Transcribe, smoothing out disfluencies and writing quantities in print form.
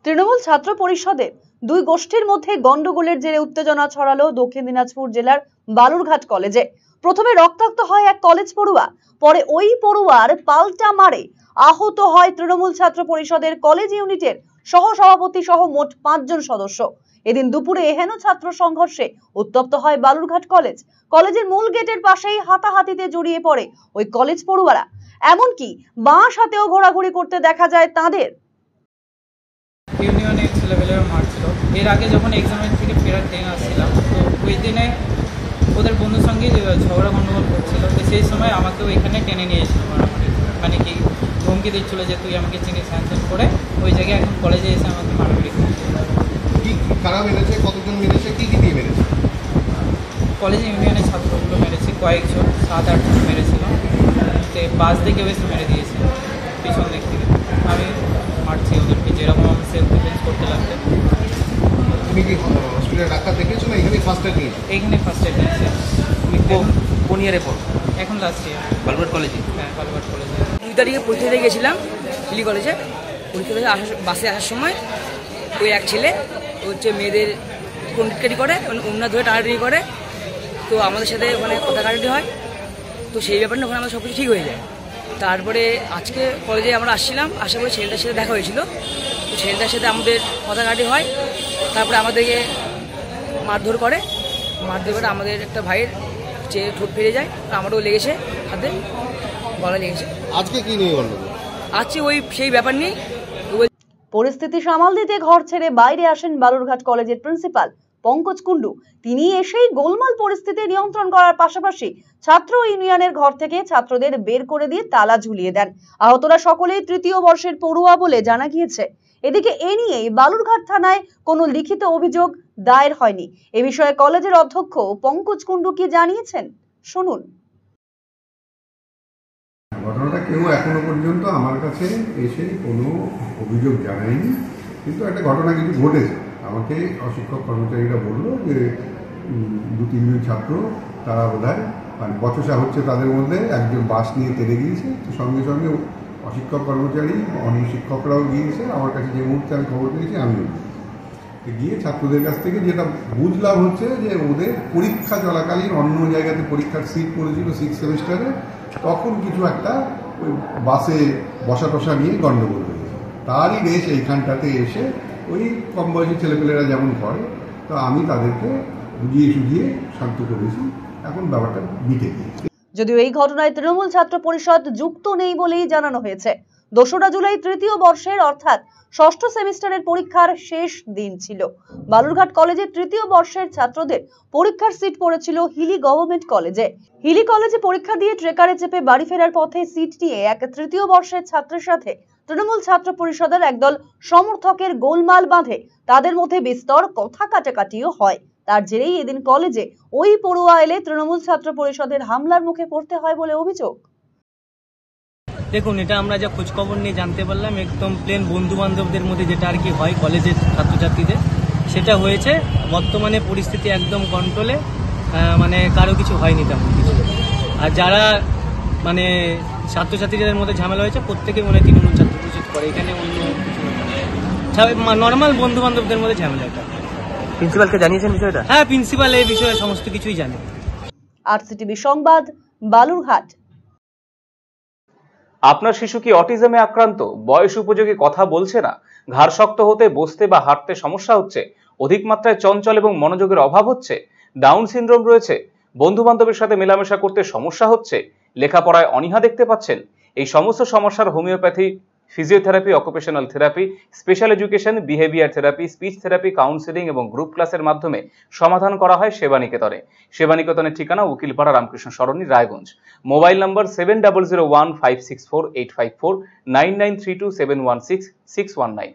তৃণমূল ছাত্র পরিষদের দুই গোষ্ঠীর মধ্যে গন্ডগোলের জেরে উত্তেজনা ছড়ালো দক্ষিণ দিনাজপুর জেলার বালুরঘাট কলেজে। প্রথমে রক্তাক্ত হয় এক কলেজ পড়ুয়া, পরে ওই পড়ুয়ার পাল্টা মারে আহত হয় তৃণমূল ছাত্র পরিষদের কলেজ ইউনিটের সহ সভাপতি সহ মোট 5 জন সদস্য। এদিন দুপুরে এহেন ছাত্র সংঘর্ষে উত্তপ্ত হয় বালুরঘাট কলেজ। কলেজের মূল গেটের পাশেই হাতাহাতিতে জড়িয়ে পড়ে ওই কলেজ পড়ুয়ারা, এমনকি বাঁশ হাতেও ঘোরাঘুরি করতে দেখা যায় তাদের। ইউনিয়নের ছেলেবেলেরা মারছিল। এর আগে যখন এক্সামের থেকে ফেরার ট্রেন আসছিলাম, তো ওই দিনে ওদের বন্ধুর সঙ্গে ঝগড়া গণ্ডগোল করছিল। তো সেই সময় আমাকেও এখানে টেনে নিয়ে এসেছিল মারামারি, মানে কি ধমকি দিচ্ছিল যে তুই আমাকে চিনিস হ্যান করে। ওই জায়গায় এখন কলেজে এসে আমাকে মারামারি করছিল। কারা মেরেছে, কতজন মেরেছে, কি কি দিয়ে মেরেছে? কলেজে ইউনিয়নের ছাত্রগুলো মেরেছে, কয়েকজন 7-8 জন মেরেছিল। তো বাস দিকে এসে মেরে দিয়েছে পিছন দিক থেকে। আমি মারছি ওদেরকে যেরকম আমি সেলফ ডিফেন্স করতে লাগবে। তুমি কি হসপিটালে ডাক্তার দেখেছো না এখানে ফার্স্ট এড নিয়েছো? এইখানে ফার্স্ট এড নিয়েছি। তুমি কোন ইয়ারে পড়ো? এখন লাস্ট ইয়ার বালুরঘাট কলেজে। হ্যাঁ, বালুরঘাট কলেজে। 2 তারিখে পরীক্ষা দিতে গেছিলাম হিলি কলেজে। পরীক্ষা দিয়ে বাসে আসার সময় ওই এক ছেলে হচ্ছে মেয়েদের কন্ট্যাক্ট করে, ওনার ধরে টানাটানি করে। তো আমাদের সাথে ওখানে কথা কাটাটি হয়। তো সেই ব্যাপারে ওখানে আমাদের সব কিছু ঠিক হয়ে যায়। তারপরে আজকে কলেজে আমরা আসছিলাম, আসার পরে ছেলেটার সাথে দেখা হয়েছিল। তো ছেলেটার সাথে আমাদের কথা কাটাটি হয়। তারপরে আমাদেরকে মারধর করে। মারধর করে আমাদের একটা ভাইয়ের ঠোঁট ফেরে যায়, আমারও লেগেছে, হাতে গলা লেগেছে। আজকে কি নিয়ে গন্ডগোল? আজকে ওই সেই ব্যাপার নিয়ে পরিস্থিতি সামাল দিতে ঘর ছেড়ে বাইরে আসেন বালুরঘাট কলেজের প্রিন্সিপাল পঙ্কজ কুন্ডু। তিনি এসেই গোলমাল পরিস্থিতি নিয়ন্ত্রণ করার পাশাপাশি ছাত্র ইউনিয়নের ঘর থেকে ছাত্রদের বের করে দিয়ে তালা ঝুলিয়ে দেন। আহতরা সকলেই তৃতীয় বর্ষের পড়ুয়া বলে জানা গিয়েছে। এদিকে এ নিয়েই বালুরঘাট থানায় কোনো লিখিত অভিযোগ দায়ের হয়নি। এ বিষয়ে কলেজের অধ্যক্ষ পঙ্কজ কুন্ডু কি জানিয়েছেন, শুনুন। ঘটনাটা কেউ এখনো পর্যন্ত আমার কাছে এসে কোনো অভিযোগ জানায়নি, কিন্তু একটা ঘটনা কিছু ঘটেছে। আমাকে অশিক্ষক কর্মচারীরা বললো যে 2-3 জন ছাত্র তারা বোধহয় মানে বচসা হচ্ছে, তাদের মধ্যে একজন বাস নিয়ে তেড়ে গিয়েছে। তো সঙ্গে সঙ্গে অশিক্ষক কর্মচারী অন্য শিক্ষকরাও গিয়েছে। আমার কাছে যে মুহূর্তে আমি খবর পেয়েছি আমিও গিয়ে ছাত্রদের কাছ থেকে যেটা বুঝলাম হচ্ছে যে ওদের পরীক্ষা চলাকালীন অন্য জায়গাতে পরীক্ষার সিট পড়েছিল 6th সেমিস্টারে, তখন কিছু একটা ওই বাসে বসা টসা নিয়ে গণ্ডগোল হয়েছে। তারই রেশ এইখানটাতে এসে ওই কম বয়সী ছেলেপেলেরা যেমন করে, তো আমি তাদেরকে বুঝিয়ে সুঝিয়ে শান্ত করেছি। এখন ব্যাপারটা মিটে গিয়েছে। যদিও এই ঘটনায় তৃণমূল ছাত্র পরিষদ যুক্ত নেই বলেই জানানো হয়েছে। 2রা জুলাই তৃতীয় বর্ষের অর্থাৎ 6ষ্ঠ সেমিস্টারের পরীক্ষার শেষ দিন ছিল। বালুরঘাট কলেজের তৃতীয় বর্ষের ছাত্রদের পরীক্ষার সিট পড়েছিল হিলি গভর্নমেন্ট কলেজে। হিলি কলেজে পরীক্ষা দিয়ে ট্রেকারে চেপে বাড়ি ফেরার পথে সিট নিয়ে এক তৃতীয় বর্ষের ছাত্রের সাথে তৃণমূল ছাত্র পরিষদের একদল সমর্থকের গোলমাল বাঁধে। তাদের মধ্যে বিস্তর কথা কাটাকাটিও হয়। তার জেরেই এদিন কলেজে ওই পড়ুয়া এলে তৃণমূল ছাত্র পরিষদের হামলার মুখে পড়তে হয় বলে অভিযোগ। দেখুন, এটা আমরা যা খোঁজখবর নিয়ে জানতে পারলাম, একদম প্লেন বন্ধু বান্ধবদের মধ্যে যেটা আর কি হয় কলেজের ছাত্রছাত্রীদের, সেটা হয়েছে। বর্তমানে পরিস্থিতি একদম কন্ট্রোলে, মানে কারো কিছু হয়নি তেমন কিছু। আর যারা মানে ছাত্রছাত্রীদের মধ্যে ঝামেলা হয়েছে প্রত্যেকে মনে হয় তৃণমূল ছাত্র পরিষদ করে। এখানে অন্য নর্মাল বন্ধু বান্ধবদের মধ্যে ঝামেলাটা। প্রিন্সিপালকে জানিয়েছেন বিষয়টা? হ্যাঁ, প্রিন্সিপাল এই বিষয়ে সমস্ত কিছুই জানে। আরসিটিভি সংবাদ, বালুরঘাট। আপনার শিশু কি অটিজমে আক্রান্ত? বয়স উপযোগী কথা বলছে না? ঘাড় শক্ত হতে, বসতে বা হাঁটতে সমস্যা হচ্ছে? অধিক মাত্রায় চঞ্চল এবং মনোযোগের অভাব হচ্ছে? ডাউন সিনড্রোম রয়েছে? বন্ধু বান্ধবের সাথে মেলামেশা করতে সমস্যা হচ্ছে? লেখাপড়ায় অনীহা দেখতে পাচ্ছেন? এই সমস্ত সমস্যার homeopathy, physiotherapy, occupational therapy, special education, behaviour therapy, speech therapy, counselling এবং গ্রুপ ক্লাসের মাধ্যমে সমাধান করা হয় সেবানিকেতনে। সেবানিকেতনের ঠিকানা উকিলপাড়া রামকৃষ্ণ সরণি, রায়গঞ্জ। Mobile number 7001564854, 9932716619।